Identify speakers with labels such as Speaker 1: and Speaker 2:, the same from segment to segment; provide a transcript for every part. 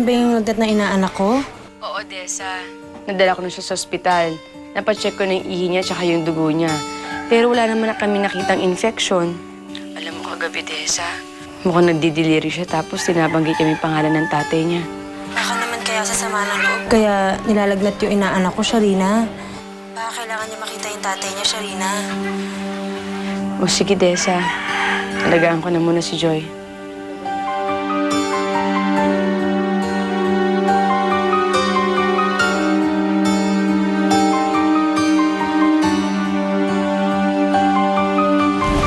Speaker 1: yun ba yung lagnat na inaanak ko?
Speaker 2: Oo, Desa. Nadala ko na siya sa ospital. Napacheck ko na yung ihi niya tsaka yung dugo niya. Pero wala naman na kami nakitang infection. Alam mo kagabi, Desa, mukhang nagdi-delivery siya tapos tinabanggit niya yung pangalan ng tatay niya.
Speaker 1: Baka naman kaya sa sama ng loob. Kaya nilalagnat yung inaanak ko, Sharina. Baka kailangan niya makita yung tatay niya, Sharina.
Speaker 2: O sige, Desa. Alagaan ko na muna si Joy.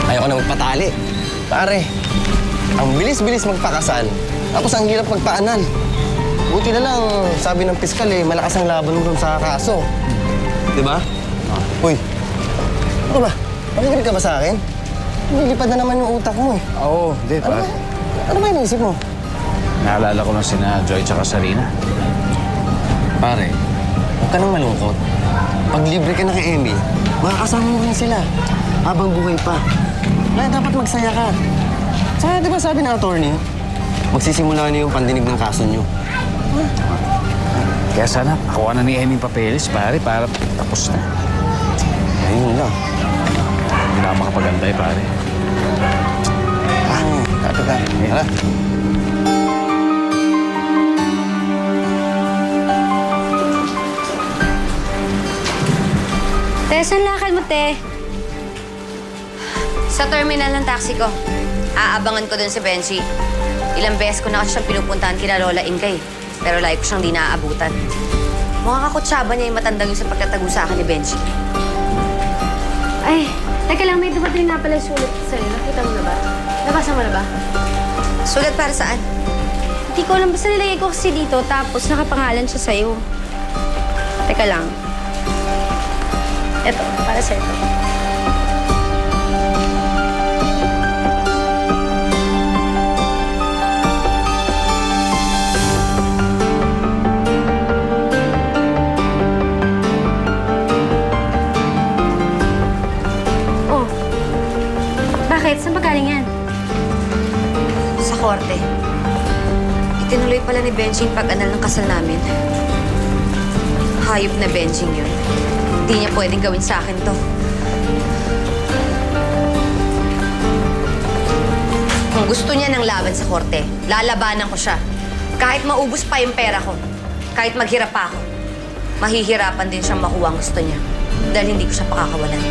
Speaker 3: Ayoko na magpatali. Pare, ang bilis-bilis magpakasal. Tapos ang hirap magpaanan. Buti na lang, sabi ng piskal malakas ang laban mo sa kaso. Di ba? Uy, ano ba? Makikinig ka ba sa akin? Lilipad na naman yung utak mo
Speaker 4: Oo, di ba?
Speaker 3: Ano ba iniisip mo?
Speaker 4: Naalala ko lang sina Joy tsaka Sarina.
Speaker 3: Pare, huwag ka nang malungkot. Pag libre ka na kay Emmy, makakasama mo rin sila habang buhay pa. Kaya dapat magsaya ka. Saka di ba sabi ng attorney, magsisimula na yung pandinig ng kaso niyo.
Speaker 4: Kaya sana, nakuha na ni Emmy papeles, pare, para tapos na.
Speaker 3: Ayun lang.
Speaker 4: Hindi na ako makapagantay, pare.
Speaker 3: Kapit na. Tara.
Speaker 5: Te, saan lakad mo, te? Sa terminal ng taxi ko. Aabangan ko dun si Benji. Ilang beses ko na kasi siyang pinupuntahan kina Lola Ingkay. Pero lagi ko siyang di naaabutan. Mukhang kakutsaba niya yung matandang yung sa pagkatago sa akin ni Benji.
Speaker 6: Ay, teka lang, may dumating nga pala sulat sa'yo. Nakita mo na ba? Nabasa mo na ba?
Speaker 5: Sulat para saan?
Speaker 6: Hindi ko alam. Basta nilagay ko kasi dito, tapos nakapangalan siya sa'yo. Teka lang. Eto, para sa'yo. Oh. Bakit? Saan ba galing yan?
Speaker 5: Sa korte. Itinuloy pala ni Benji yung pag-anal ng kasal namin. Hayop na Benji yun. Hindi niya pwedeng gawin sa akin to. Kung gusto niya ng laban sa korte, lalabanan ko siya. Kahit maubos pa yung pera ko, kahit maghirap pa ako, mahihirapan din siyang makuha ang gusto niya. Dahil hindi ko siya pakakawalan.